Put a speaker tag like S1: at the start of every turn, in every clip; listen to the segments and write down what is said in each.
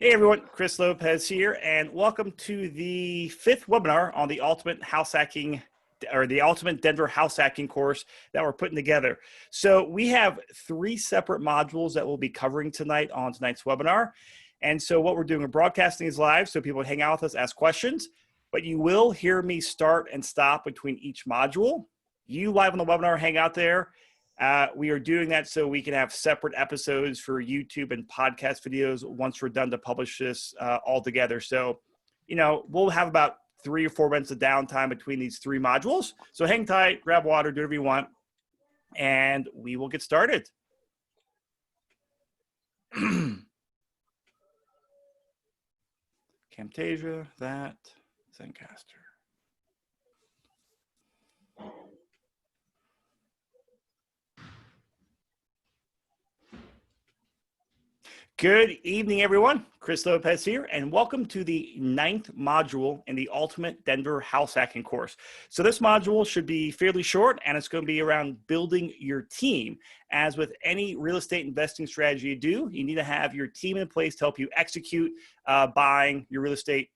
S1: Hey everyone, Chris Lopez here, and welcome to the fifth webinar on the Ultimate House Hacking or the Ultimate Denver House Hacking course that we're putting together. So we have three separate modules that we'll be covering tonight on tonight's webinar. And so what we're doing, we're broadcasting is live, so people hang out with us, ask questions, but you will hear me start and stop between each module. You live on the webinar, hang out there. We are doing that so we can have separate episodes for YouTube and podcast videos once we're done to publish this all together. So, we'll have about 3 or 4 minutes of downtime between these three modules. So hang tight, grab water, do whatever you want, and we will get started. Camtasia, that, Zencaster. Good evening, everyone. Chris Lopez here, and welcome to the 9th module in the Ultimate Denver House Hacking course. So this module should be fairly short, and it's going to be around building your team. As with any real estate investing strategy you do, you need to have your team in place to help you execute buying your real estate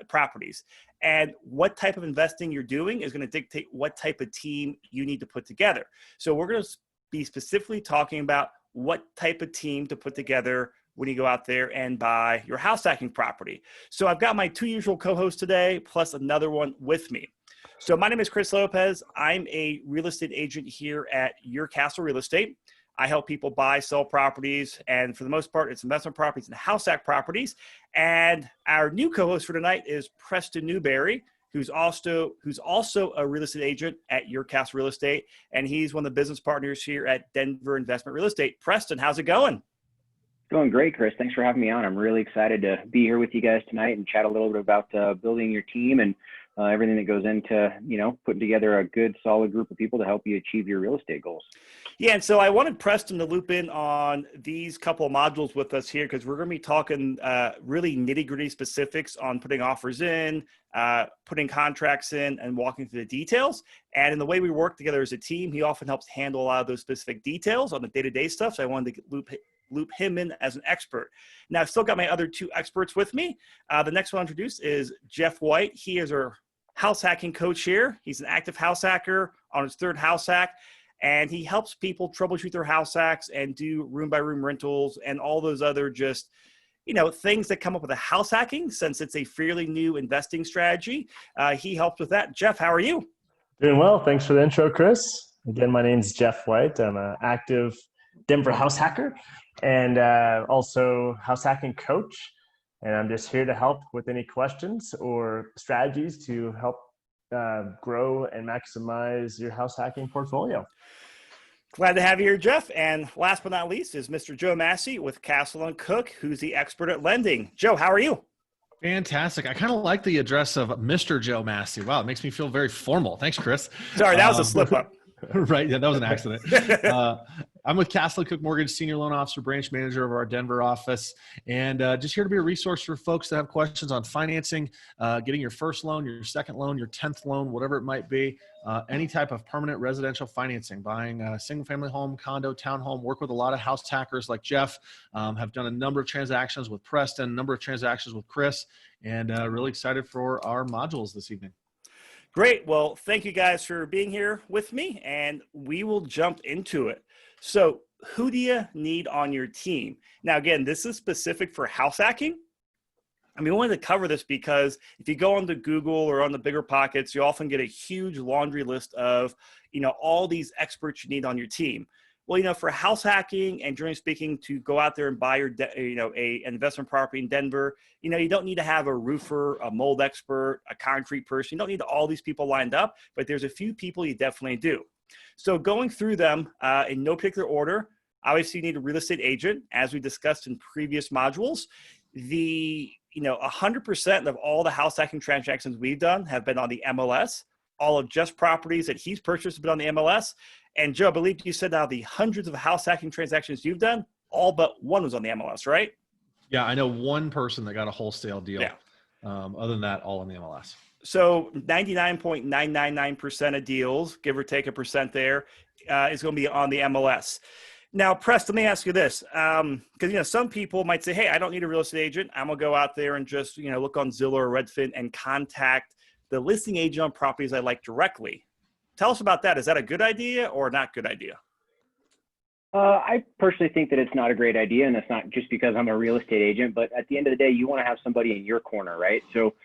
S1: properties. And what type of investing you're doing is going to dictate what type of team you need to put together. So we're going to be specifically talking about what type of team to put together when you go out there and buy your house hacking property. So I've got my 2 usual co-hosts today, plus another one with me. So my name is Chris Lopez. I'm a real estate agent here at Your Castle Real Estate. I help people buy, sell properties, and for the most part, it's investment properties and house hack properties. And our new co-host for tonight is Preston Newberry, who's also a real estate agent at Your Castle Real Estate, and he's one of the business partners here at Denver Investment Real Estate. Preston, how's it going?
S2: Going great, Chris. Thanks for having me on. I'm really excited to be here with you guys tonight and chat a little bit about building your team and everything that goes into, putting together a good, solid group of people to help you achieve your real estate goals.
S1: Yeah, and so I wanted Preston to loop in on these couple of modules with us here because we're going to be talking really nitty-gritty specifics on putting offers in, putting contracts in, and walking through the details. And in the way we work together as a team, he often helps handle a lot of those specific details on the day-to-day stuff. So I wanted to loop him in as an expert. Now, I've still got my other 2 experts with me. The next one I'll introduce is Jeff White. He is our house hacking coach here. He's an active house hacker on his 3rd house hack, and he helps people troubleshoot their house hacks and do room-by-room rentals and all those other just, things that come up with a house hacking since it's a fairly new investing strategy. He helps with that. Jeff, how are you?
S3: Doing well. Thanks for the intro, Chris. Again, my name's Jeff White. I'm an active Denver house hacker and also house hacking coach. And I'm just here to help with any questions or strategies to help grow and maximize your house hacking portfolio.
S1: Glad to have you here, Jeff. And last but not least is Mr. Joe Massey with Castle & Cook, who's the expert at lending. Joe, how are you?
S4: Fantastic. I kind of like the address of Mr. Joe Massey. Wow, it makes me feel very formal. Thanks, Chris.
S1: Sorry, that was a slip up.
S4: Right. Yeah, that was an accident. I'm with Castle & Cook Mortgage, Senior Loan Officer, Branch Manager of our Denver office, and just here to be a resource for folks that have questions on financing, getting your first loan, your second loan, your 10th loan, whatever it might be, any type of permanent residential financing, buying a single-family home, condo, townhome, work with a lot of house hackers like Jeff, have done a number of transactions with Preston, a number of transactions with Chris, and really excited for our modules this evening.
S1: Great. Well, thank you guys for being here with me, and we will jump into it. So who do you need on your team? Now, again, this is specific for house hacking. I mean, we wanted to cover this because if you go onto Google or on the Bigger Pockets, you often get a huge laundry list of, all these experts you need on your team. Well, for house hacking and generally speaking, to go out there and buy your, an investment property in Denver, you don't need to have a roofer, a mold expert, a concrete person. You don't need all these people lined up, but there's a few people you definitely do. So going through them in no particular order, obviously you need a real estate agent, as we discussed in previous modules. 100% of all the house hacking transactions we've done have been on the MLS. All of Jeff's properties that he's purchased have been on the MLS. And Joe, I believe you said now the hundreds of house hacking transactions you've done, all but one was on the MLS, right?
S4: Yeah, I know one person that got a wholesale deal.
S1: Yeah.
S4: Other than that, all on the MLS.
S1: So 99.999% of deals, give or take a percent there, is going to be on the MLS. Now, Press, let me ask you this, because some people might say, "Hey, I don't need a real estate agent. I'm gonna go out there and just look on Zillow or Redfin and contact the listing agent on properties I like directly." Tell us about that. Is that a good idea or not good idea?
S2: I personally think that it's not a great idea, and it's not just because I'm a real estate agent, but at the end of the day, you want to have somebody in your corner, right? So,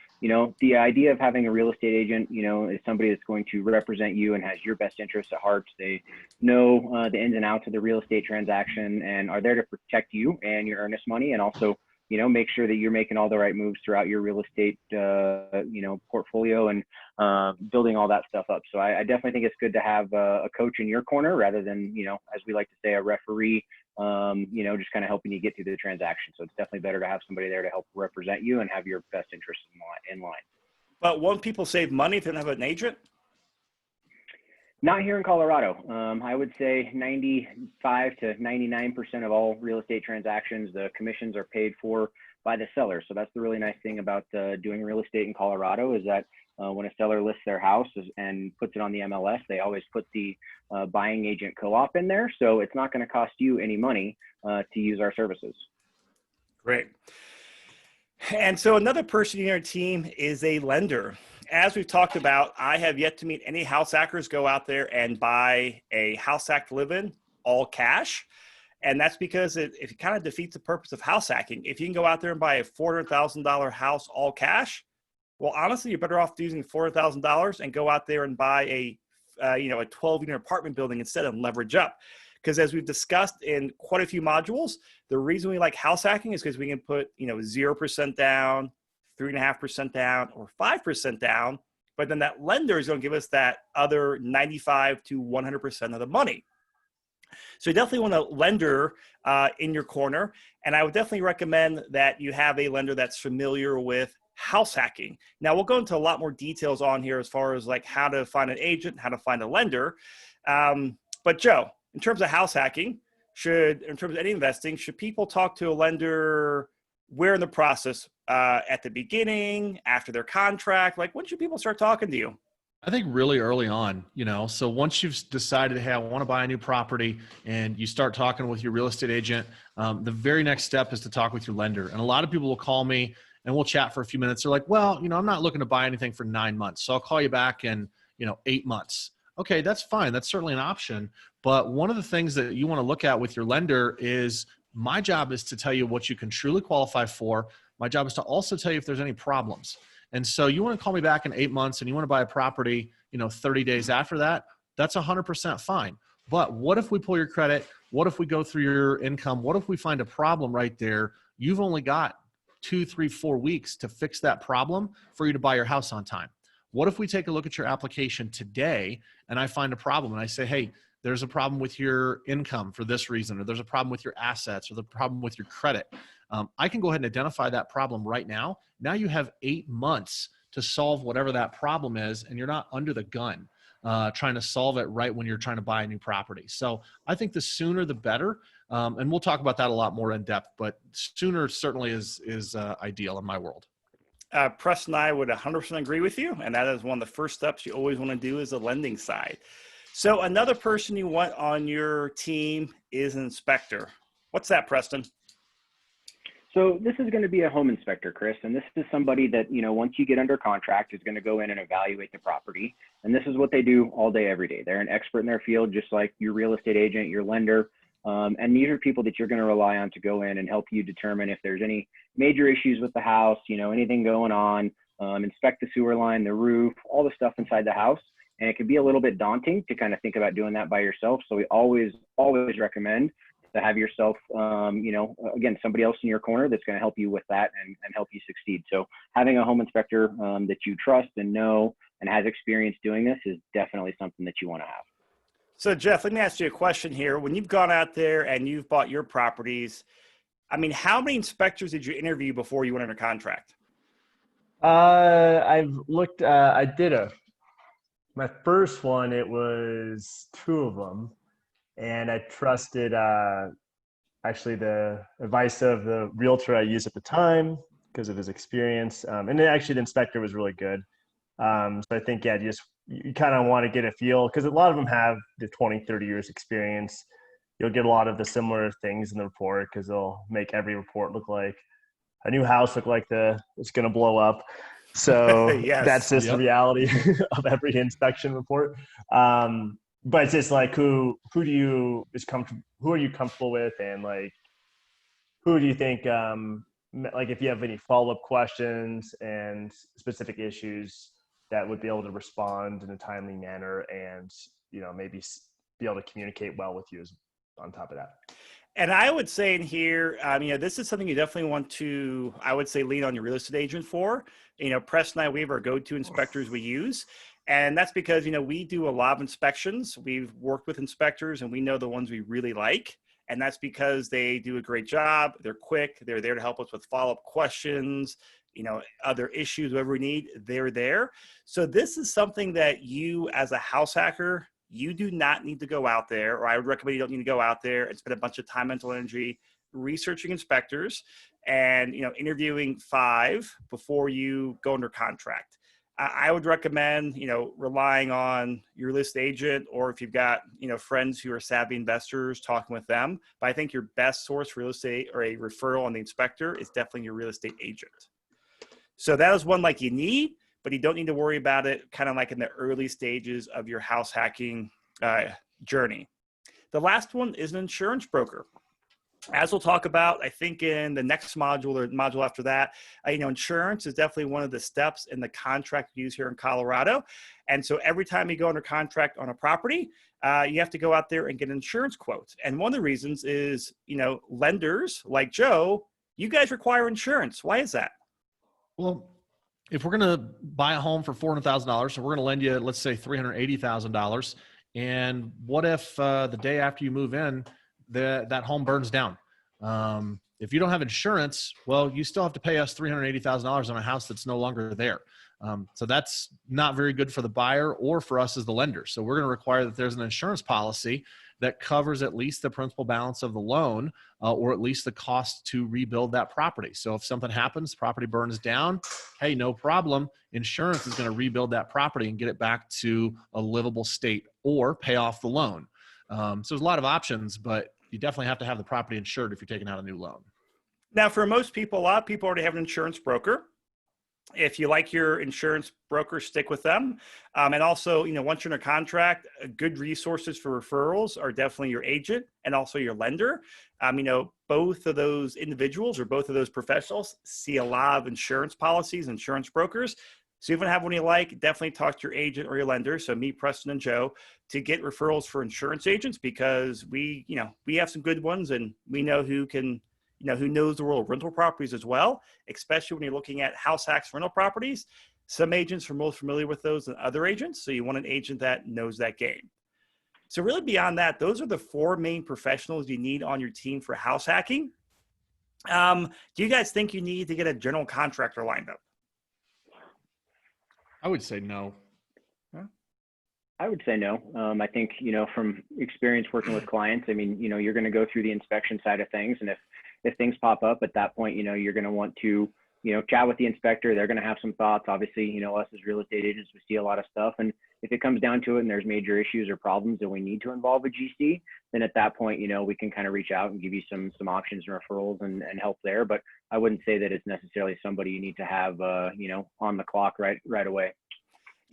S2: the idea of having a real estate agent, is somebody that's going to represent you and has your best interests at heart. They know the ins and outs of the real estate transaction and are there to protect you and your earnest money, and also, make sure that you're making all the right moves throughout your real estate, portfolio and building all that stuff up. So I definitely think it's good to have a coach in your corner rather than, as we like to say, a referee, just kind of helping you get through the transaction. So it's definitely better to have somebody there to help represent you and have your best interests in line.
S1: But won't people save money if they don't have an agent?
S2: Not here in Colorado. I would say 95 to 99% of all real estate transactions, the commissions are paid for by the seller. So that's the really nice thing about doing real estate in Colorado is that when a seller lists their house and puts it on the MLS, they always put the buying agent co-op in there. So it's not going to cost you any money to use our services.
S1: Great. And so another person in your team is a lender. As we've talked about, I have yet to meet any house hackers go out there and buy a house hack to live in all cash. And that's because it kind of defeats the purpose of house hacking. If you can go out there and buy a $400,000 house all cash, well, honestly, you're better off using $400,000 and go out there and buy a 12-unit apartment building instead and leverage up. Because as we've discussed in quite a few modules, the reason we like house hacking is because we can put 0% down, 3.5% down, or 5% down, but then that lender is going to give us that other 95 to 100% of the money. So you definitely want a lender in your corner, and I would definitely recommend that you have a lender that's familiar with house hacking. Now we'll go into a lot more details on here as far as like how to find an agent, how to find a lender. But Joe, in terms of house hacking, in terms of any investing, should people talk to a lender where in the process? At the beginning, after their contract? Like, when should people start talking to you?
S4: I think really early on, so once you've decided, hey, I want to buy a new property and you start talking with your real estate agent, the very next step is to talk with your lender. And a lot of people will call me and we'll chat for a few minutes. They're like, well, I'm not looking to buy anything for 9 months. So I'll call you back in, 8 months. Okay, that's fine. That's certainly an option. But one of the things that you want to look at with your lender is my job is to tell you what you can truly qualify for. My job is to also tell you if there's any problems. And so you want to call me back in 8 months and you want to buy a property, 30 days after that, that's 100% fine. But what if we pull your credit? What if we go through your income? What if we find a problem right there? You've only got 2, 3, 4 weeks to fix that problem for you to buy your house on time. What if we take a look at your application today and I find a problem and I say, hey, there's a problem with your income for this reason, or there's a problem with your assets, or the problem with your credit. I can go ahead and identify that problem right now. Now you have 8 months to solve whatever that problem is, and you're not under the gun trying to solve it right when you're trying to buy a new property. So I think the sooner the better, and we'll talk about that a lot more in depth, but sooner certainly is ideal in my world.
S1: Preston and I would 100% agree with you, and that is one of the first steps you always want to do is the lending side. So another person you want on your team is an inspector. What's that, Preston?
S2: So this is going to be a home inspector, Chris, and this is somebody that, once you get under contract is going to go in and evaluate the property. And this is what they do all day, every day. They're an expert in their field, just like your real estate agent, your lender. And these are people that you're going to rely on to go in and help you determine if there's any major issues with the house, anything going on, inspect the sewer line, the roof, all the stuff inside the house. And it can be a little bit daunting to kind of think about doing that by yourself. So we always recommend to have yourself, again, somebody else in your corner that's going to help you with that and help you succeed. So having a home inspector that you trust and know and has experience doing this is definitely something that you want to have.
S1: So Jeff, let me ask you a question here. When you've gone out there and you've bought your properties, how many inspectors did you interview before you went under contract?
S3: I've looked, my first one, it was 2 of them. And I trusted actually the advice of the realtor I used at the time because of his experience. And then actually the inspector was really good. So I think, you kind of want to get a feel because a lot of them have the 20, 30 years experience. you'll get a lot of the similar things in the report because they'll make every report look like a new house, look like it's going to blow up. So
S1: Yes.
S3: that's just the reality of every inspection report. But it's just like who are you comfortable with, and like who do you think like if you have any follow-up questions and specific issues that would be able to respond in a timely manner and maybe be able to communicate well with you as on top of that.
S1: And I would say in here, this is something you definitely want to, I would say, lean on your real estate agent for. Preston and I, we have our go-to inspectors we use. And that's because, we do a lot of inspections. We've worked with inspectors and we know the ones we really like. And that's because they do a great job. They're quick. They're there to help us with follow-up questions, other issues, whatever we need, they're there. So this is something that you as a house hacker, you do not need to go out there, or I would recommend you don't need to go out there and spend a bunch of time, mental energy researching inspectors and, interviewing 5 before you go under contract. I would recommend, relying on your real estate agent, or if you've got, friends who are savvy investors, talking with them. But I think your best source for real estate or a referral on the inspector is definitely your real estate agent. So that is one like you need, but you don't need to worry about it kind of like in the early stages of your house hacking journey. The last one is an insurance broker. As we'll talk about, I think in the next module or module after that, insurance is definitely one of the steps in the contract we use here in Colorado. And so every time you go under contract on a property, you have to go out there and get an insurance quote. And one of the reasons is, lenders like Joe, you guys require insurance. Why is that?
S4: Well, if we're going to buy a home for $400,000, so we're going to lend you, let's say $380,000. And what if the day after you move in, that home burns down? If you don't have insurance, well, you still have to pay us $380,000 on a house that's no longer there. So that's not very good for the buyer or for us as the lender. So we're going to require that there's an insurance policy that covers at least the principal balance of the loan, or at least the cost to rebuild that property. So if something happens, property burns down, hey, no problem. Insurance is going to rebuild that property and get it back to a livable state or pay off the loan. So there's a lot of options, but you definitely have to have the property insured if you're taking out a new loan.
S1: Now, for most people, a lot of people already have an insurance broker. If you like your insurance broker, stick with them. And also, once you're in a contract, good resources for referrals are definitely your agent and also your lender. Both of those individuals or both of those professionals see a lot of insurance policies, insurance brokers. So if you don't have one you like, definitely talk to your agent or your lender. So me, Preston, and Joe, to get referrals for insurance agents, because we have some good ones and we know who can, who knows the world of rental properties as well, especially when you're looking at house hacks rental properties. Some agents are more familiar with those than other agents. So you want an agent that knows that game. So really beyond that, those are the 4 main professionals you need on your team for house hacking. Do you guys think you need to get a general contractor lined up?
S4: I would say no.
S2: I would say no. I think, from experience working with clients, you're going to go through the inspection side of things. And if things pop up at that point, you're going to want to, chat with the inspector. They're going to have some thoughts. Obviously, us as real estate agents, we see a lot of stuff. And if it comes down to it and there's major issues or problems that we need to involve a GC, then at that point, we can kind of reach out and give you some options and referrals and help there. But I wouldn't say that it's necessarily somebody you need to have, on the clock right away.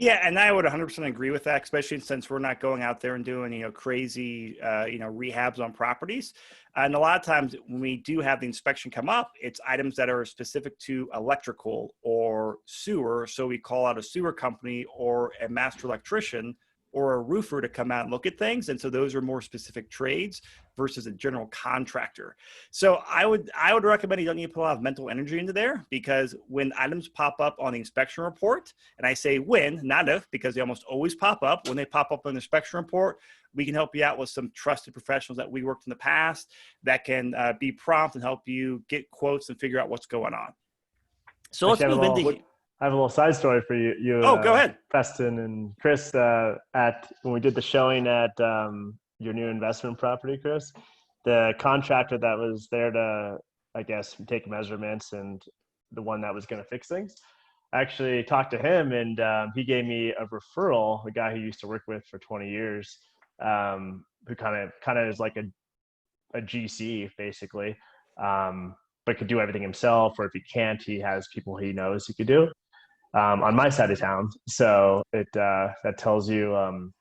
S1: Yeah, and I would 100% agree with that, especially since we're not going out there and doing, crazy, rehabs on properties. And a lot of times when we do have the inspection come up, it's items that are specific to electrical or sewer. So we call out a sewer company or a master electrician or a roofer to come out and look at things. And so those are more specific trades versus a general contractor. So I would recommend you don't need to put a lot of mental energy into there, because when items pop up on the inspection report, and I say when, not if, because they almost always pop up. When they pop up on the inspection report, we can help you out with some trusted professionals that we worked in the past that can be prompt and help you get quotes and figure out what's going on. So let's move into...
S3: I have a little side story for you.
S1: Go ahead.
S3: Preston and Chris, when we did the showing at your new investment property, Chris, the contractor that was there to, I guess, take measurements and the one that was going to fix things, I actually talked to him, and he gave me a referral, a guy who used to work with for 20 years, who kind of is like a GC basically, but could do everything himself. Or if he can't, he has people he knows he could do on my side of town. So that tells you,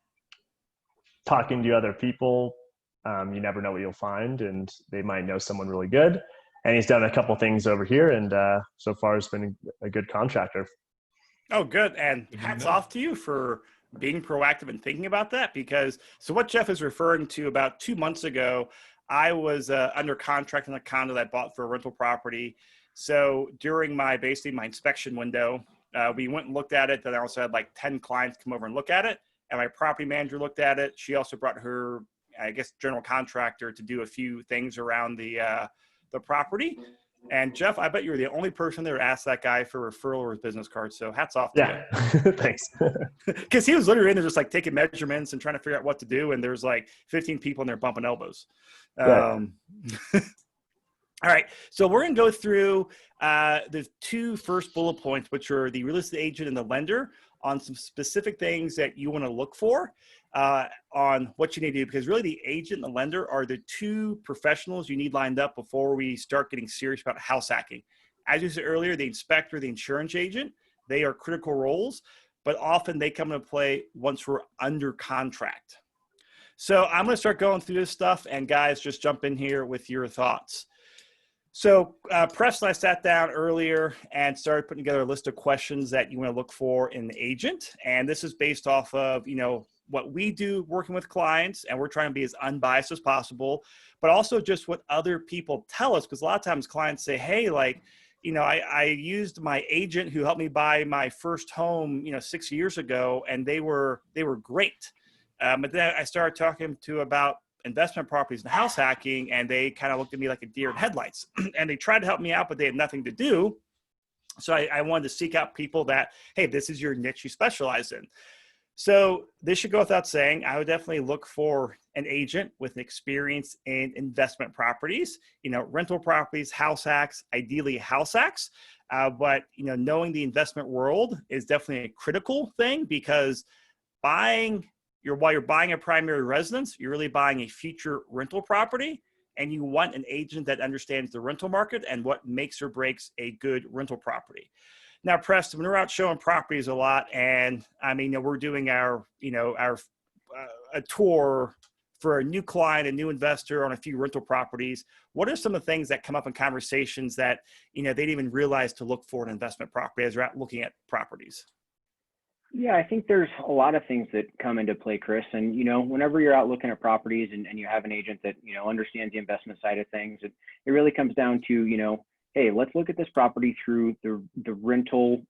S3: talking to other people, you never know what you'll find, and they might know someone really good. And he's done a couple things over here, and so far has been a good contractor.
S1: Oh, good. And hats off to you for being proactive and thinking about that, because so what Jeff is referring to, about 2 months ago, I was under contract on a condo that I bought for a rental property. So during basically my inspection window, we went and looked at it. Then I also had like 10 clients come over and look at it. And my property manager looked at it. She also brought her, I guess, general contractor to do a few things around the property. And Jeff, I bet you were the only person there to ask that guy for a referral or his business card. So hats off to
S3: you. Thanks.
S1: Because he was literally in there just like taking measurements and trying to figure out what to do. And there's like 15 people in there bumping elbows. All right. So we're going to go through the two first bullet points, which are the real estate agent and the lender, on some specific things that you want to look for on what you need to do, because really the agent and the lender are the two professionals you need lined up before we start getting serious about house hacking. As you said earlier, the inspector, the insurance agent, they are critical roles, but often they come into play once we're under contract. So I'm going to start going through this stuff, and guys, just jump in here with your thoughts. So Preston and I sat down earlier and started putting together a list of questions that you want to look for in the agent. And this is based off of, what we do working with clients, and we're trying to be as unbiased as possible, but also just what other people tell us. Because a lot of times clients say, hey, like, I used my agent who helped me buy my first home, 6 years ago, and they were great. But then I started talking to about investment properties and house hacking, and they kind of looked at me like a deer in headlights. And they tried to help me out, but they had nothing to do. So I wanted to seek out people that, hey, this is your niche you specialize in. So this should go without saying, I would definitely look for an agent with an experience in investment properties, rental properties, house hacks, ideally house hacks. But knowing the investment world is definitely a critical thing, because while you're buying a primary residence, you're really buying a future rental property, and you want an agent that understands the rental market and what makes or breaks a good rental property. Now, Preston, when we're out showing properties a lot, and we're doing a tour for a new client, a new investor on a few rental properties, what are some of the things that come up in conversations that, they didn't even realize to look for an investment property as they're out looking at properties?
S2: Yeah, I think there's a lot of things that come into play, Chris. And, whenever you're out looking at properties and you have an agent that, understands the investment side of things, it really comes down to, hey, let's look at this property through the rental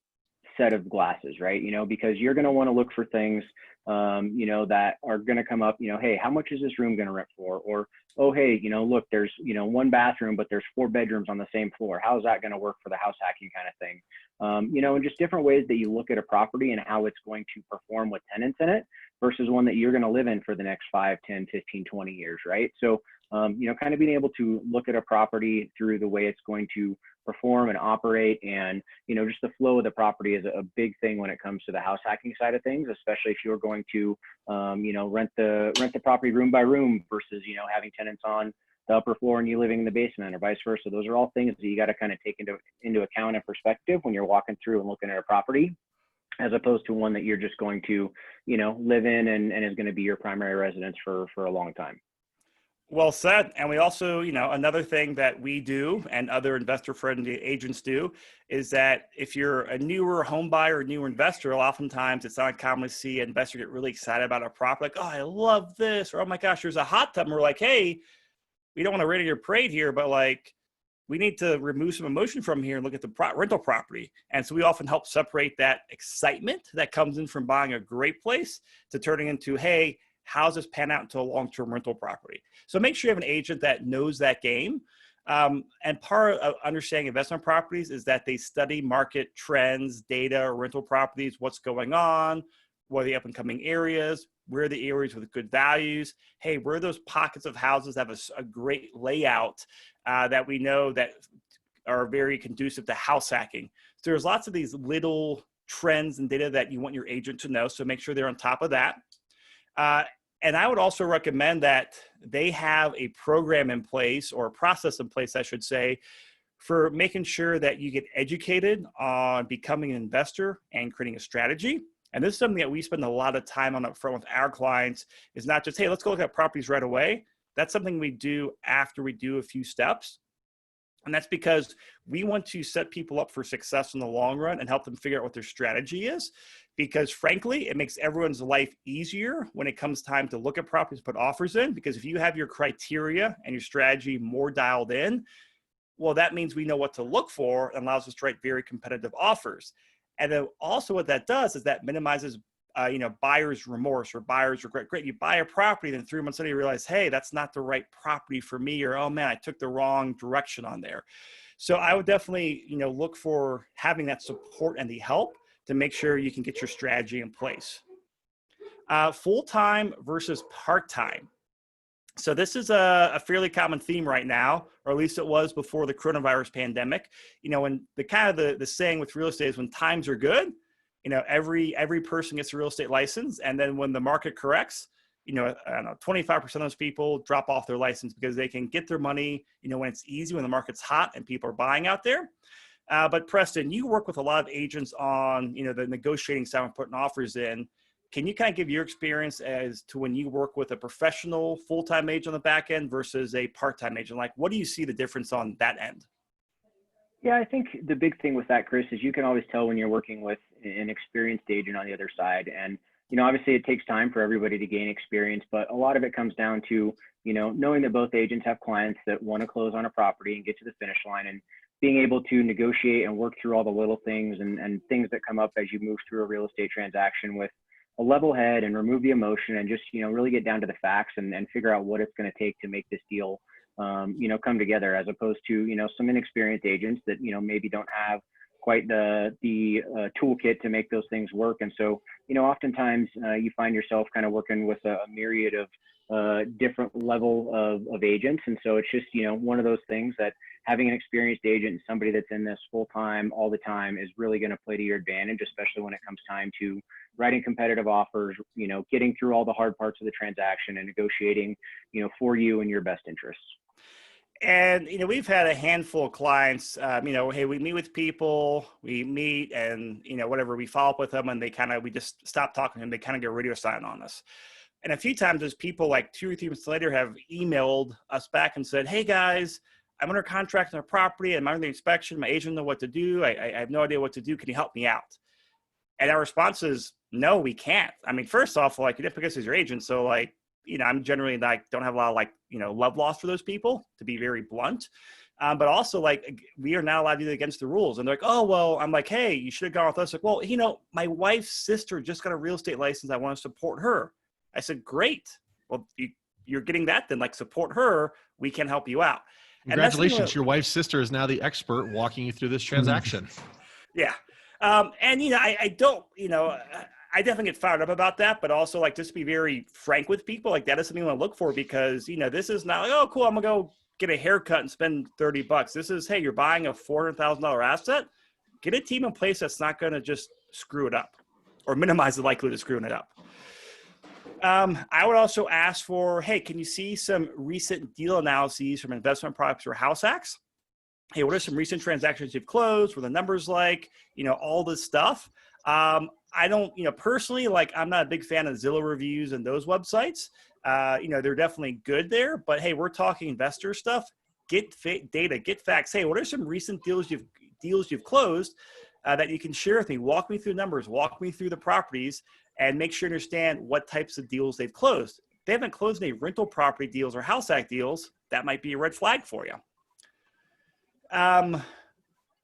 S2: set of glasses, right? Because you're going to want to look for things, that are going to come up, hey, how much is this room going to rent for? Or, oh, hey, look, there's, one bathroom, but there's 4 bedrooms on the same floor. How's that going to work for the house hacking kind of thing? And just different ways that you look at a property and how it's going to perform with tenants in it versus one that you're going to live in for the next 5, 10, 15, 20 years, right? So, kind of being able to look at a property through the way it's going to perform and operate, and, just the flow of the property is a big thing when it comes to the house hacking side of things, especially if you're going to, rent the property room by room versus, having tenants on the upper floor and you living in the basement, or vice versa. Those are all things that you got to kind of take into account and perspective when you're walking through and looking at a property, as opposed to one that you're just going to, live in and is going to be your primary residence for a long time.
S1: Well said. And we also, another thing that we do and other investor-friendly agents do is that if you're a newer home buyer or newer investor, oftentimes it's not uncommon to see an investor get really excited about a property, like, oh, I love this, or oh my gosh, there's a hot tub. And we're like, hey, we don't want to rain on your parade here, but like, we need to remove some emotion from here and look at the rental property. And so we often help separate that excitement that comes in from buying a great place to turning into, hey, how's this pan out into a long-term rental property? So make sure you have an agent that knows that game. And part of understanding investment properties is that they study market trends, data, rental properties, what's going on, what are the up and coming areas, where are the areas with good values, hey, where are those pockets of houses that have a great layout that we know that are very conducive to house hacking. So there's lots of these little trends and data that you want your agent to know. So make sure they're on top of that. And I would also recommend that they have a program in place, or a process in place, I should say, for making sure that you get educated on becoming an investor and creating a strategy. And this is something that we spend a lot of time on up front with our clients, is not just, hey, let's go look at properties right away. That's something we do after we do a few steps. And that's because we want to set people up for success in the long run and help them figure out what their strategy is. Because frankly, it makes everyone's life easier when it comes time to look at properties, put offers in. Because if you have your criteria and your strategy more dialed in, well, that means we know what to look for and allows us to write very competitive offers. And then also what that does is that minimizes buyer's remorse or buyer's regret. Great, you buy a property, then 3 months later you realize, hey, that's not the right property for me, or oh man, I took the wrong direction on there. So I would definitely look for having that support and the help to make sure you can get your strategy in place. Full-time versus part-time. So this is a fairly common theme right now, or at least it was before the coronavirus pandemic. When the saying with real estate is, when times are good, every person gets a real estate license. And then when the market corrects, I don't know, 25% of those people drop off their license because they can get their money, when it's easy, when the market's hot and people are buying out there. But Preston, you work with a lot of agents on, the negotiating side and putting offers in. Can you kind of give your experience as to when you work with a professional full-time agent on the back end versus a part-time agent? Like, what do you see the difference on that end?
S2: Yeah, I think the big thing with that, Chris, is you can always tell when you're working with an experienced agent on the other side. And, obviously it takes time for everybody to gain experience, but a lot of it comes down to, knowing that both agents have clients that want to close on a property and get to the finish line, and being able to negotiate and work through all the little things and things that come up as you move through a real estate transaction with a level head, and remove the emotion, and just, really get down to the facts and figure out what it's going to take to make this deal, come together, as opposed to, some inexperienced agents that, maybe don't have quite the toolkit to make those things work. And so, oftentimes you find yourself kind of working with a myriad of different level of agents. And so it's just, one of those things that having an experienced agent and somebody that's in this full time all the time is really going to play to your advantage, especially when it comes time to writing competitive offers, getting through all the hard parts of the transaction and negotiating, for you and your best interests.
S1: And, we've had a handful of clients, hey, we meet with people, and, whatever, we follow up with them, and we just stop talking to them. They kind of get radio silent on us. And a few times there's people like 2 or 3 months later have emailed us back and said, hey guys, I'm under contract on a property. I'm under the inspection. My agent doesn't know what to do. I have no idea what to do. Can you help me out? And our response is, no, we can't. I mean, first off, like, because he's your agent. So like, I'm generally don't have a lot of love lost for those people, to be very blunt. But also like, we are not allowed to do that against the rules. And they're like, oh, well, I'm like, hey, you should have gone with us. Like, well, my wife's sister just got a real estate license. I want to support her. I said, great. Well, you're getting that, then like, support her. We can help you out.
S4: Congratulations. Your wife's sister is now the expert walking you through this transaction.
S1: Yeah. I don't, I definitely get fired up about that, but also like, just to be very frank with people, like, that is something I want to look for, because, this is not like, oh, cool, I'm gonna go get a haircut and spend $30. This is, hey, you're buying a $400,000 asset. Get a team in place that's not going to just screw it up or minimize the likelihood of screwing it up. I would also ask for, hey, can you see some recent deal analyses from investment products or house hacks? Hey, what are some recent transactions you've closed? What are the numbers like? All this stuff. I don't, personally, like, I'm not a big fan of Zillow reviews and those websites. They're definitely good there, but hey, we're talking investor stuff. Get data, get facts. Hey, what are some recent deals you've closed that you can share with me? Walk me through numbers, walk me through the properties, and make sure you understand what types of deals they've closed. If they haven't closed any rental property deals or house hack deals, that might be a red flag for you.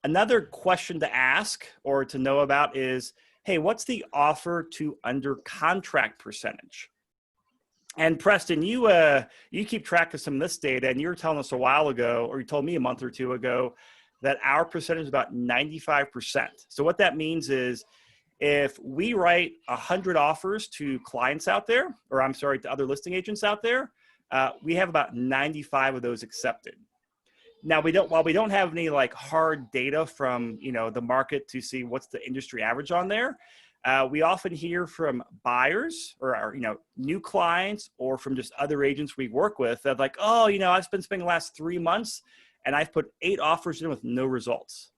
S1: Another question to ask or to know about is, hey, what's the offer to under contract percentage? And Preston, you keep track of some of this data, and you were telling us a while ago, or you told me a month or two ago, that our percentage is about 95%. So what that means is, if we write 100 offers to clients out there, or I'm sorry, to other listing agents out there, we have about 95 of those accepted. Now, while we don't have any like hard data from, the market to see what's the industry average on there, We often hear from buyers or new clients or from just other agents we work with that like, oh, I've been spending the last 3 months and I've put 8 offers in with no results.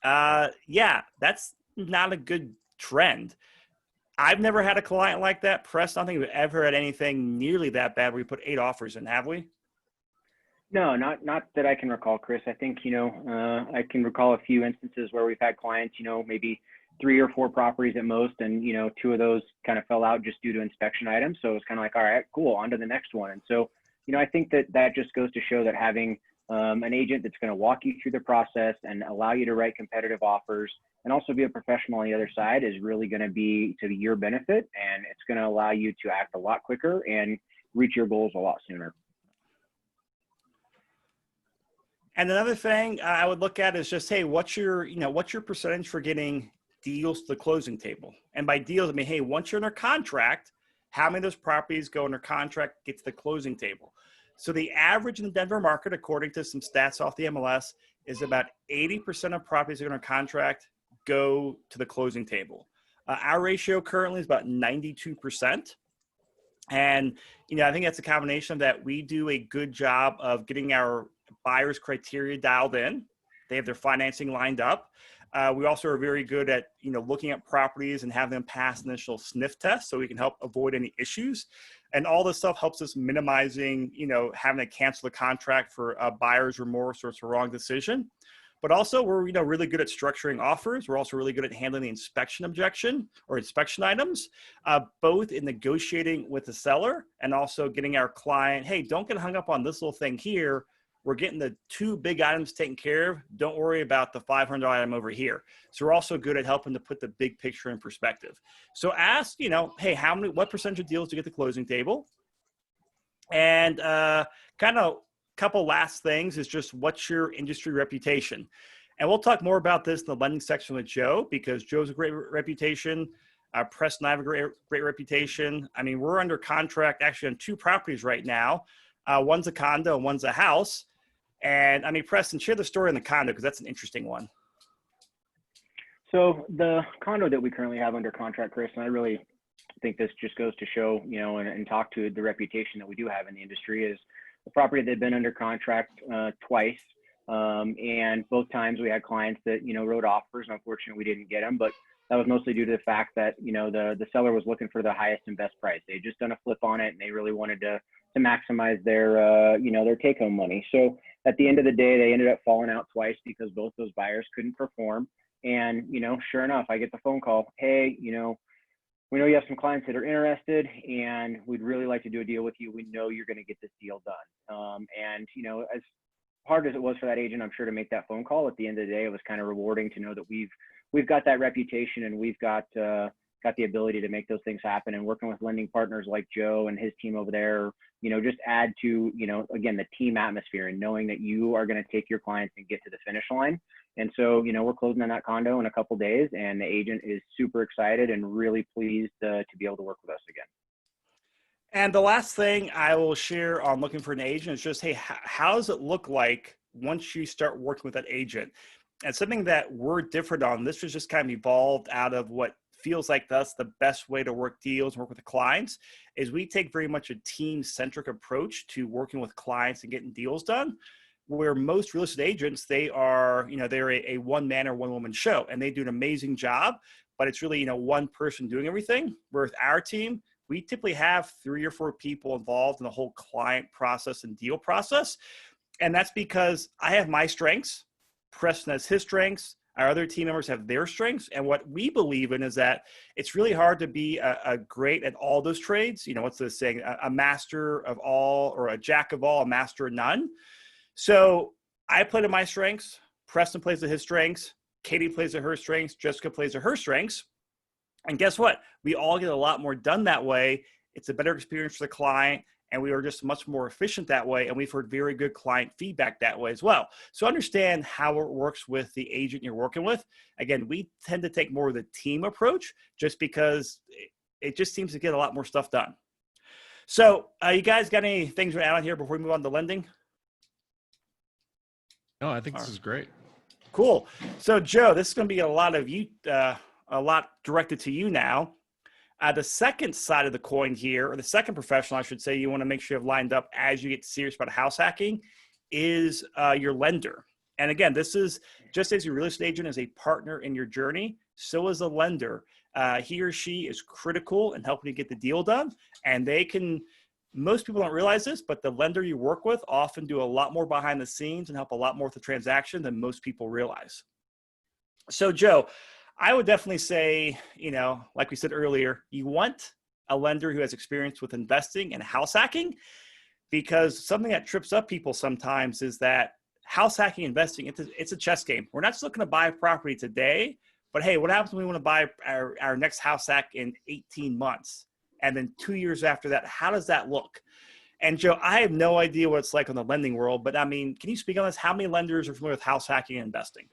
S1: Yeah, that's not a good trend. I've never had a client like that. Press, I don't think we've ever had anything nearly that bad where we put 8 offers in, have we?
S2: No, not that I can recall, Chris. I think, I can recall a few instances where we've had clients, maybe 3 or 4 properties at most. And, 2 of those kind of fell out just due to inspection items. So it was kind of like, all right, cool, on to the next one. And so, I think that just goes to show that having an agent that's going to walk you through the process and allow you to write competitive offers and also be a professional on the other side is really going to be to your benefit. And it's going to allow you to act a lot quicker and reach your goals a lot sooner.
S1: And another thing I would look at is just, hey, what's your percentage for getting deals to the closing table? And by deals, I mean, hey, once you're under contract, how many of those properties go under contract, get to the closing table? So the average in the Denver market, according to some stats off the MLS, is about 80% of properties that are under contract go to the closing table. Our ratio currently is about 92%. And, I think that's a combination of that we do a good job of getting our buyers' criteria dialed in. They have their financing lined up. We also are very good at, looking at properties and have them pass initial sniff tests so we can help avoid any issues. And all this stuff helps us minimizing, having to cancel the contract for buyer's remorse or it's a wrong decision. But also we're, really good at structuring offers. We're also really good at handling the inspection objection or inspection items, both in negotiating with the seller and also getting our client, hey, don't get hung up on this little thing here. We're getting the 2 big items taken care of. Don't worry about the $500 item over here. So we're also good at helping to put the big picture in perspective. So ask, hey, what percentage of deals do you get to the closing table? And kind of couple last things is just what's your industry reputation? And we'll talk more about this in the lending section with Joe because Joe's a great reputation. Press and I have a great reputation. I mean, we're under contract actually on 2 properties right now. One's a condo and one's a house. And I mean, Preston, share the story on the condo because that's an interesting one.
S2: So the condo that we currently have under contract, Chris, and I really think this just goes to show, and talk to the reputation that we do have in the industry is the property that had been under contract twice. And both times we had clients that, wrote offers. Unfortunately, we didn't get them, but that was mostly due to the fact that, the seller was looking for the highest and best price. They just done a flip on it and they really wanted to maximize their, their take home money. So at the end of the day, they ended up falling out twice because both those buyers couldn't perform. And, sure enough, I get the phone call, hey, we know you have some clients that are interested and we'd really like to do a deal with you. We know you're going to get this deal done. And, as hard as it was for that agent, I'm sure to make that phone call, at the end of the day, it was kind of rewarding to know that we've got that reputation and we've got the ability to make those things happen. And working with lending partners like Joe and his team over there, just add to, again, the team atmosphere and knowing that you are going to take your clients and get to the finish line. And so, we're closing on that condo in a couple of days and the agent is super excited and really pleased to be able to work with us again.
S1: And the last thing I will share on looking for an agent is just, hey, how does it look like once you start working with that agent? And something that we're different on, this was just kind of evolved out of what feels like that's the best way to work deals and work with the clients, is we take very much a team-centric approach to working with clients and getting deals done, where most real estate agents, they are, they're a one-man or one-woman show, and they do an amazing job, but it's really, one person doing everything. Where with our team, we typically have 3 or 4 people involved in the whole client process and deal process. And that's because I have my strengths, Preston has his strengths, our other team members have their strengths. And what we believe in is that it's really hard to be a great at all those trades. What's the saying? A master of all, or a jack of all, a master of none. So I play to my strengths, Preston plays to his strengths, Katie plays to her strengths, Jessica plays to her strengths. And guess what? We all get a lot more done that way. It's a better experience for the client, and we are just much more efficient that way. And we've heard very good client feedback that way as well. So understand how it works with the agent you're working with. Again, we tend to take more of the team approach just because it just seems to get a lot more stuff done. So you guys got any things to add on here before we move on to lending?
S4: No, I think this is great.
S1: Cool. So Joe, this is going to be a lot of you a lot directed to you now. The second side of the coin here, or the second professional, I should say, you want to make sure you have lined up as you get serious about house hacking is your lender. And again, this is just as your real estate agent is a partner in your journey, so is a lender. He or she is critical in helping you get the deal done. And they can, most people don't realize this, but the lender you work with often do a lot more behind the scenes and help a lot more with the transaction than most people realize. So Joe, I would definitely say, like we said earlier, you want a lender who has experience with investing and house hacking, because something that trips up people sometimes is that house hacking investing, it's a chess game. We're not just looking to buy a property today, but hey, what happens when we want to buy our next house hack in 18 months? And then 2 years after that, how does that look? And Joe, I have no idea what it's like in the lending world, but I mean, can you speak on this? How many lenders are familiar with house hacking and investing?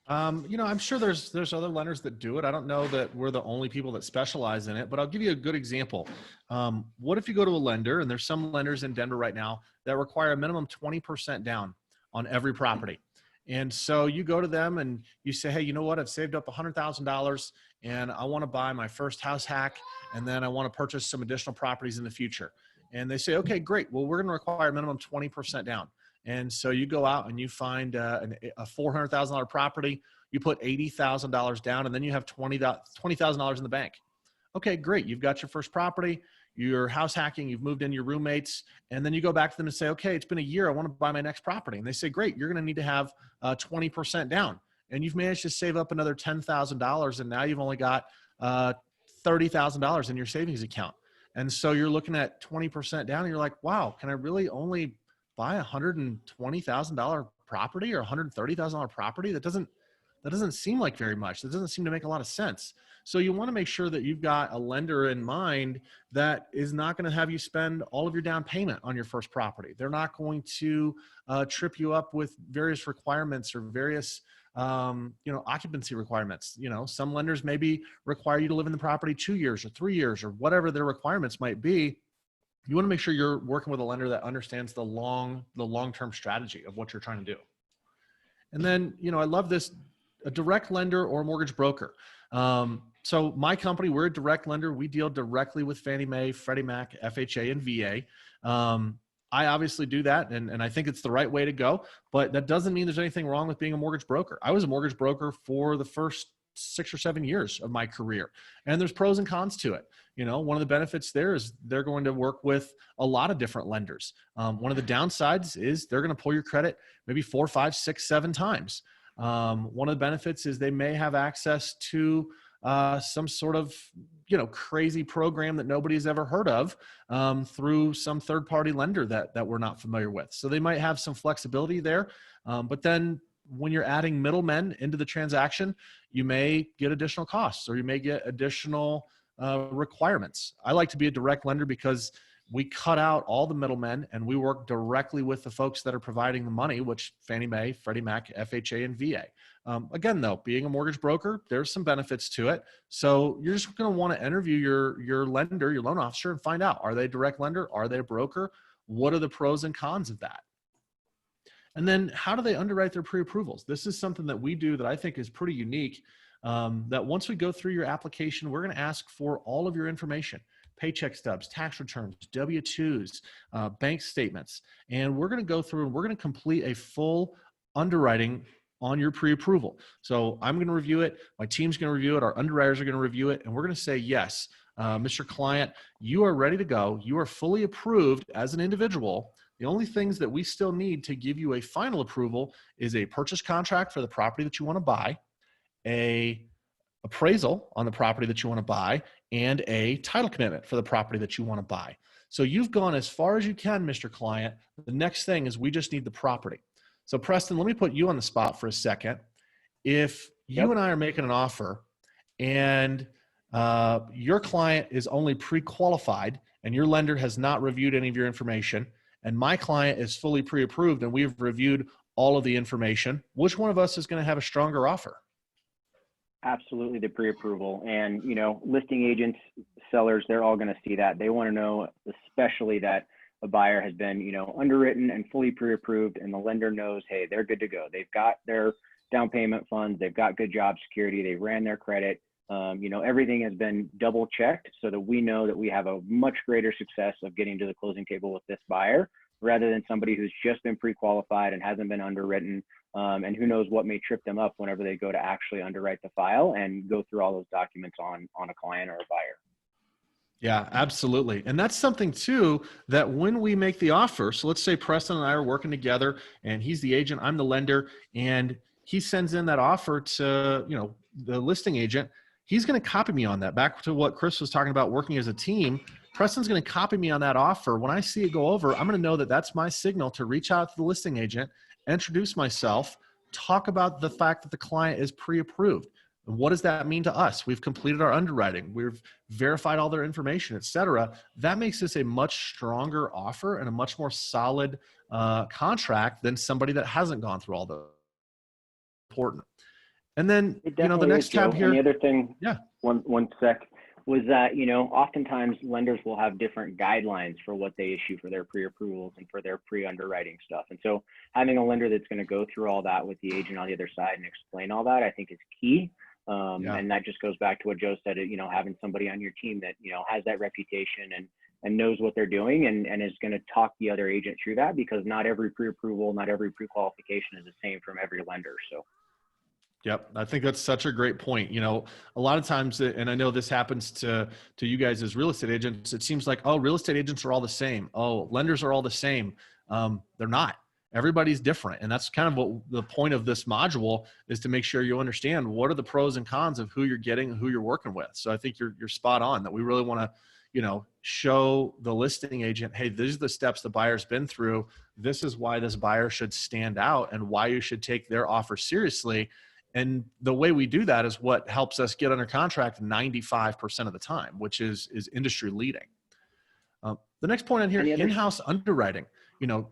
S4: I'm sure there's other lenders that do it. I don't know that we're the only people that specialize in it, but I'll give you a good example. What if you go to a lender, and there's some lenders in Denver right now that require a minimum 20% down on every property. And so you go to them and you say, hey, you know what? I've saved up $100,000 and I want to buy my first house hack. And then I want to purchase some additional properties in the future. And they say, okay, great. Well, we're going to require a minimum 20% down. And so you go out and you find a $400,000 property, you put $80,000 down, and then you have $20,000 in the bank. Okay, great. You've got your first property, you're house hacking, you've moved in your roommates, and then you go back to them and say, okay, it's been a year, I want to buy my next property. And they say, great, you're going to need to have 20% down. And you've managed to save up another $10,000, and now you've only got $30,000 in your savings account. And so you're looking at 20% down, and you're like, wow, can I really only buy a $120,000 property or $130,000 property? That doesn't seem like very much. That doesn't seem to make a lot of sense. So you want to make sure that you've got a lender in mind that is not going to have you spend all of your down payment on your first property. They're not going to trip you up with various requirements or various occupancy requirements. Some lenders maybe require you to live in the property 2 years or 3 years or whatever their requirements might be. You want to make sure you're working with a lender that understands the long-term strategy of what you're trying to do. And then, I love this, a direct lender or a mortgage broker. So my company, we're a direct lender. We deal directly with Fannie Mae, Freddie Mac, FHA, and VA. I obviously do that, and I think it's the right way to go, but that doesn't mean there's anything wrong with being a mortgage broker. I was a mortgage broker for the first 6 or 7 years of my career, and there's pros and cons to it. One of the benefits there is they're going to work with a lot of different lenders. One of the downsides is they're going to pull your credit maybe 4, 5, 6, 7 times. One of the benefits is they may have access to some sort of crazy program that nobody's ever heard of through some third-party lender that we're not familiar with. So they might have some flexibility there, but then when you're adding middlemen into the transaction, you may get additional costs or you may get additional requirements. I like to be a direct lender because we cut out all the middlemen and we work directly with the folks that are providing the money, which Fannie Mae, Freddie Mac, FHA, and VA. Again, though, being a mortgage broker, there's some benefits to it. So you're just going to want to interview your lender, your loan officer, and find out, are they a direct lender? Are they a broker? What are the pros and cons of that? And then how do they underwrite their pre-approvals? This is something that we do that I think is pretty unique, that once we go through your application, we're going to ask for all of your information, paycheck stubs, tax returns, W-2s, bank statements. And we're going to go through and we're going to complete a full underwriting on your pre-approval. So I'm going to review it. My team's going to review it. Our underwriters are going to review it. And we're going to say, yes, Mr. Client, you are ready to go. You are fully approved as an individual. The only things that we still need to give you a final approval is a purchase contract for the property that you want to buy, a appraisal on the property that you want to buy, and a title commitment for the property that you want to buy. So you've gone as far as you can, Mr. Client. The next thing is we just need the property. So Preston, let me put you on the spot for a second. If you and I are making an offer and your client is only pre-qualified and your lender has not reviewed any of your information, and my client is fully pre-approved and we've reviewed all of the information, which one of us is going to have a stronger offer?
S2: Absolutely the pre-approval. And, listing agents, sellers, they're all going to see that. They want to know, especially that a buyer has been, underwritten and fully pre-approved, and the lender knows, hey, they're good to go. They've got their down payment funds. They've got good job security. They ran their credit. Everything has been double checked so that we know that we have a much greater success of getting to the closing table with this buyer rather than somebody who's just been pre-qualified and hasn't been underwritten. And who knows what may trip them up whenever they go to actually underwrite the file and go through all those documents on a client or a buyer.
S4: Yeah, absolutely. And that's something too, that when we make the offer, so let's say Preston and I are working together and he's the agent, I'm the lender, and he sends in that offer to, the listing agent, he's going to copy me on that. Back to what Chris was talking about, working as a team, Preston's going to copy me on that offer. When I see it go over, I'm going to know that that's my signal to reach out to the listing agent, introduce myself, talk about the fact that the client is pre-approved. And what does that mean to us? We've completed our underwriting. We've verified all their information, et cetera. That makes this a much stronger offer and a much more solid contract than somebody that hasn't gone through all the important. And then, the next tab here.
S2: And the other thing,
S4: yeah,
S2: one sec, was that, oftentimes lenders will have different guidelines for what they issue for their pre-approvals and for their pre-underwriting stuff. And so having a lender that's going to go through all that with the agent on the other side and explain all that, I think is key. And that just goes back to what Joe said, having somebody on your team that, has that reputation and knows what they're doing and is going to talk the other agent through that, because not every pre-approval, not every pre-qualification is the same from every lender. So.
S4: Yep. I think that's such a great point. A lot of times, and I know this happens to you guys as real estate agents, it seems like, oh, real estate agents are all the same. Oh, lenders are all the same. They're not. Everybody's different. And that's kind of what the point of this module is, to make sure you understand what are the pros and cons of who you're getting and who you're working with. So I think you're spot on that we really want to, show the listing agent, hey, these are the steps the buyer's been through. This is why this buyer should stand out and why you should take their offer seriously. And the way we do that is what helps us get under contract 95% of the time, which is industry leading. The next point on here, in-house underwriting.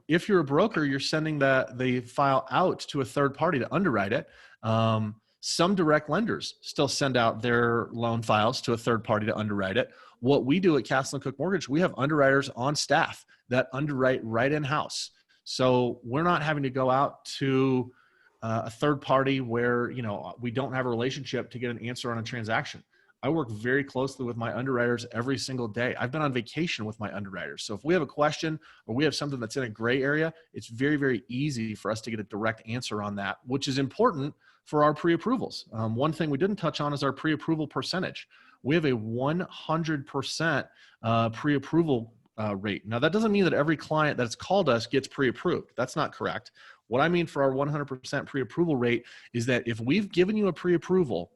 S4: If you're a broker, you're sending the file out to a third party to underwrite it. Some direct lenders still send out their loan files to a third party to underwrite it. What we do at Castle & Cook Mortgage, we have underwriters on staff that underwrite right in-house. So we're not having to go out to a third party where, we don't have a relationship to get an answer on a transaction. I work very closely with my underwriters every single day. I've been on vacation with my underwriters. So if we have a question or we have something that's in a gray area, it's very, very easy for us to get a direct answer on that, which is important for our pre-approvals. One thing we didn't touch on is our pre-approval percentage. We have a 100% pre-approval rate. Now, that doesn't mean that every client that's called us gets pre-approved. That's not correct. What I mean for our 100% pre-approval rate is that if we've given you a pre-approval,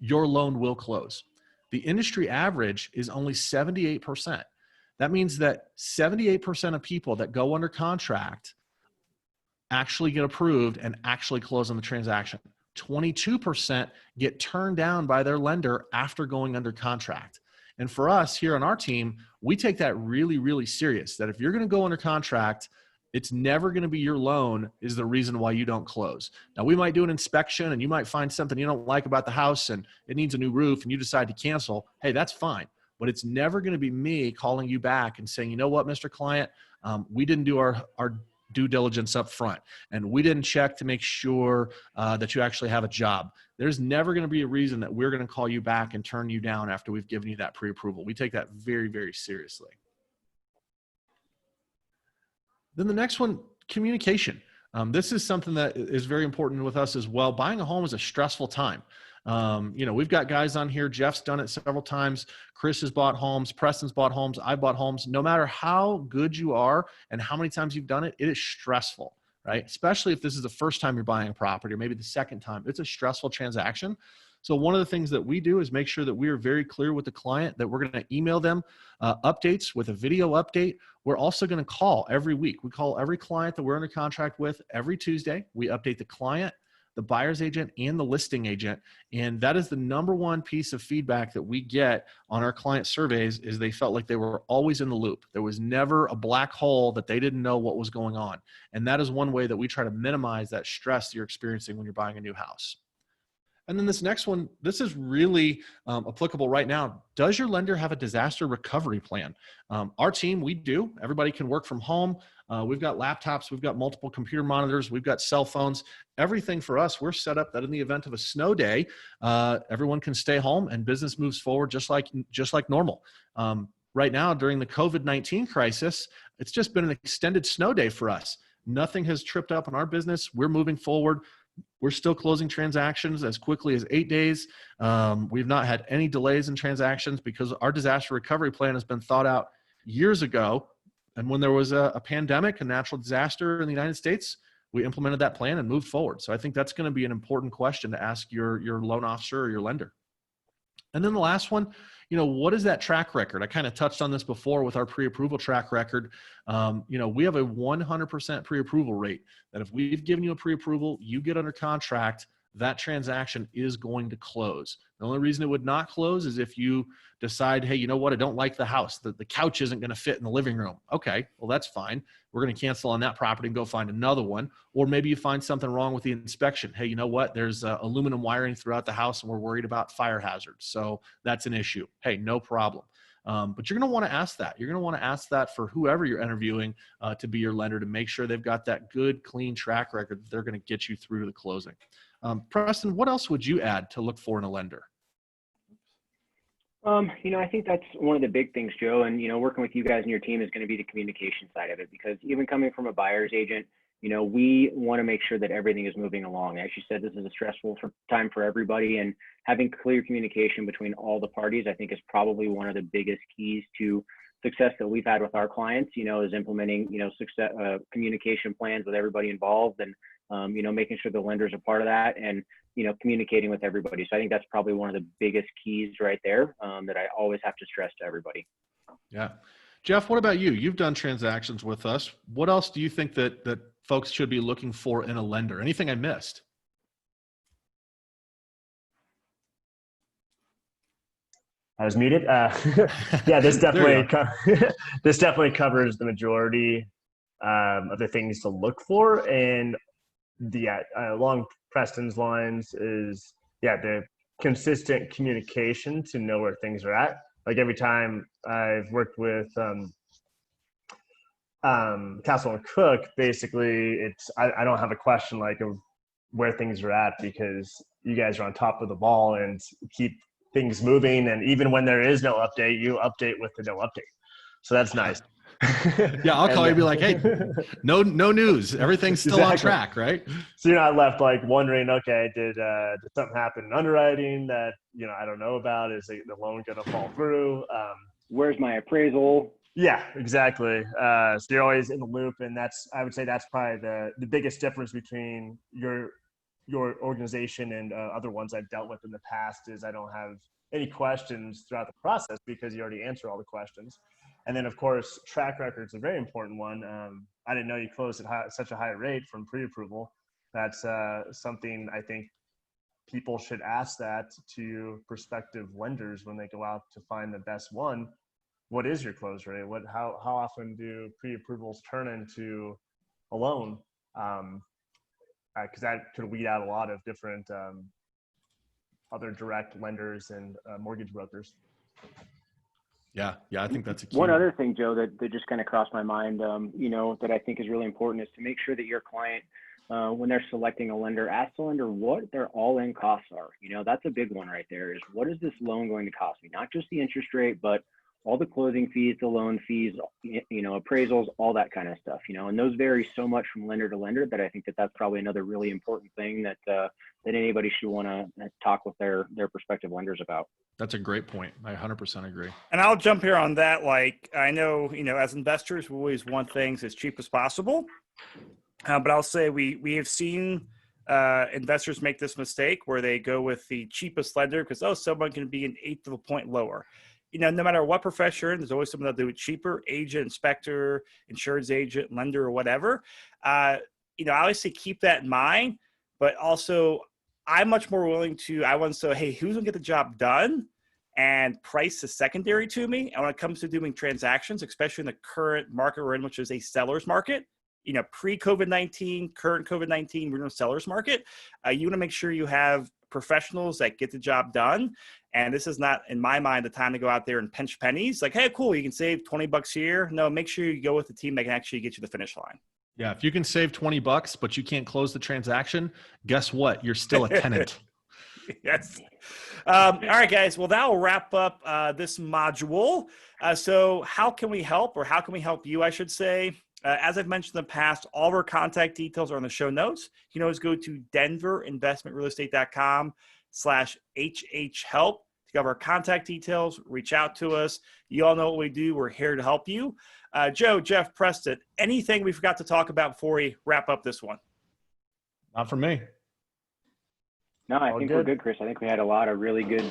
S4: your loan will close. The industry average is only 78%. That means that 78% of people that go under contract actually get approved and actually close on the transaction. 22% get turned down by their lender after going under contract. And for us here on our team, we take that really, really serious, that if you're going to go under contract, it's never going to be your loan is the reason why you don't close. Now, we might do an inspection and you might find something you don't like about the house and it needs a new roof and you decide to cancel. Hey, that's fine. But it's never going to be me calling you back and saying, you know what, Mr. Client, we didn't do our due diligence up front and we didn't check to make sure that you actually have a job. There's never going to be a reason that we're going to call you back and turn you down after we've given you that pre-approval. We take that very, very seriously. Then the next one, communication. This is something that is very important with us as well. Buying a home is a stressful time. We've got guys on here. Jeff's done it several times. Chris has bought homes. Preston's bought homes. I bought homes. No matter how good you are and how many times you've done it, it is stressful, right? Especially if this is the first time you're buying a property or maybe the second time. It's a stressful transaction. So one of the things that we do is make sure that we are very clear with the client that we're going to email them updates with a video update. We're also going to call every week. We call every client that we're under contract with every Tuesday. We update the client, the buyer's agent, and the listing agent. And that is the number one piece of feedback that we get on our client surveys is they felt like they were always in the loop. There was never a black hole that they didn't know what was going on. And that is one way that we try to minimize that stress you're experiencing when you're buying a new house. And then this next one, this is really applicable right now. Does your lender have a disaster recovery plan? Our team, we do. Everybody can work from home. We've got laptops. We've got multiple computer monitors. We've got cell phones. Everything for us, we're set up that in the event of a snow day, everyone can stay home and business moves forward just like normal. Right now, during the COVID-19 crisis, it's just been an extended snow day for us. Nothing has tripped up in our business. We're moving forward. We're still closing transactions as quickly as 8 days. We've not had any delays in transactions because our disaster recovery plan has been thought out years ago. And when there was a pandemic, a natural disaster in the United States, we implemented that plan and moved forward. So I think that's going to be an important question to ask your loan officer or your lender. And then the last one, what is that track record? I kind of touched on this before with our pre-approval track record. We have a 100% pre-approval rate that if we've given you a pre-approval, you get under contract, that transaction is going to close. The only reason it would not close is if you decide, hey, you know what? I don't like the house. The couch isn't going to fit in the living room. Okay, well, that's fine. We're going to cancel on that property and go find another one. Or maybe you find something wrong with the inspection. Hey, you know what? There's aluminum wiring throughout the house and we're worried about fire hazards. So that's an issue. Hey, no problem. But you're going to want to ask that. You're going to want to ask that for whoever you're interviewing to be your lender to make sure they've got that good, clean track record that they're going to get you through to the closing. Preston, what else would you add to look for in a lender?
S2: I think that's one of the big things, Joe, and, working with you guys and your team is going to be the communication side of it, because even coming from a buyer's agent, we want to make sure that everything is moving along. As you said, this is a stressful time for everybody, and having clear communication between all the parties, I think, is probably one of the biggest keys to success that we've had with our clients, is implementing, success, communication plans with everybody involved, and, making sure the lenders are part of that, and, communicating with everybody. So I think that's probably one of the biggest keys right there that I always have to stress to everybody.
S4: Yeah. Jeff, what about you? You've done transactions with us. What else do you think that folks should be looking for in a lender? Anything I missed?
S3: I was muted. Yeah, this definitely this definitely covers the majority of the things to look for. And along Preston's lines is the consistent communication to know where things are at. Like every time I've worked with Castle and Cook, basically I don't have a question like of where things are at, because you guys are on top of the ball and keep things moving. And even when there is no update, you update with the no update. So that's nice.
S4: Yeah, I'll call you and be like, hey, no news. Everything's still on track, right?
S3: So you're not left like wondering, okay, did something happen in underwriting that, I don't know about? Is the loan going to fall through?
S2: Where's my appraisal?
S3: Yeah, exactly. So you're always in the loop. And I would say that's probably the biggest difference between your organization and other ones I've dealt with in the past is I don't have any questions throughout the process because you already answer all the questions. And then, of course, track record is a very important one. I didn't know you closed at such a high rate from pre-approval. That's something I think people should ask that to prospective lenders when they go out to find the best one. What is your close rate? How often do pre-approvals turn into a loan? Because that could weed out a lot of different other direct lenders and mortgage brokers.
S4: Yeah, I think that's a key.
S2: One other thing, Joe, that just kind of crossed my mind, that I think is really important is to make sure that your client, when they're selecting a lender, ask the lender what their all-in costs are. That's a big one right there, is what is this loan going to cost me? Not just the interest rate, but all the closing fees, the loan fees, appraisals, all that kind of stuff, and those vary so much from lender to lender that I think that's probably another really important thing that anybody should want to talk with their prospective lenders about.
S4: That's a great point. I 100% agree.
S1: And I'll jump here on that. Like, I know, as investors, we always want things as cheap as possible. But I'll say we have seen investors make this mistake where they go with the cheapest lender because, someone can be an eighth of a point lower. No matter what profession you're in, there's always someone that'll do it cheaper: agent, inspector, insurance agent, lender, or whatever. I always say keep that in mind, but also I'm much more willing to, I want to say, hey, who's going to get the job done? And price is secondary to me. And when it comes to doing transactions, especially in the current market we're in, which is a seller's market, pre-COVID-19, current COVID-19, we're in a seller's market. You want to make sure you have professionals that get the job done. And this is not, in my mind, the time to go out there and pinch pennies. Like, hey, cool, you can save 20 bucks here. No, make sure you go with the team that can actually get you to the finish line.
S4: Yeah, if you can save 20 bucks, but you can't close the transaction, guess what? You're still a tenant.
S1: Yes. All right, guys. Well, that will wrap up this module. So how can we help, or how can we help you, I should say? As I've mentioned in the past, all of our contact details are in the show notes. You can always go to denverinvestmentrealestate.com/HH help to cover our contact details, reach out to us. You all know what we do. We're here to help you. Joe, Jeff, Preston, anything we forgot to talk about before we wrap up this one?
S4: Not for me.
S2: No, I think we're good, Chris. I think we had a lot of really good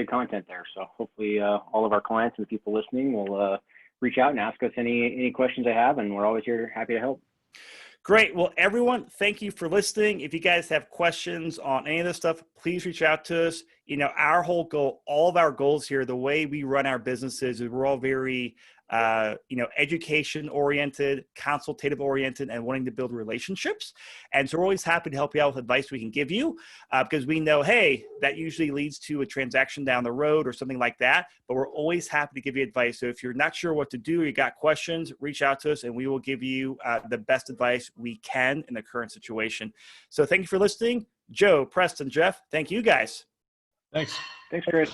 S2: content there. So hopefully all of our clients and the people listening will reach out and ask us any questions they have, and we're always here, happy to help.
S1: Great. Well, everyone, thank you for listening. If you guys have questions on any of this stuff, please reach out to us. You know, our whole goal, all of our goals here, the way we run our businesses is we're all very education oriented, consultative oriented, and wanting to build relationships. And so we're always happy to help you out with advice we can give you because we know, hey, that usually leads to a transaction down the road or something like that. But we're always happy to give you advice. So if you're not sure what to do, or you got questions, reach out to us and we will give you the best advice we can in the current situation. So thank you for listening. Joe, Preston, Jeff, thank you guys.
S4: Thanks.
S2: Thanks, Chris.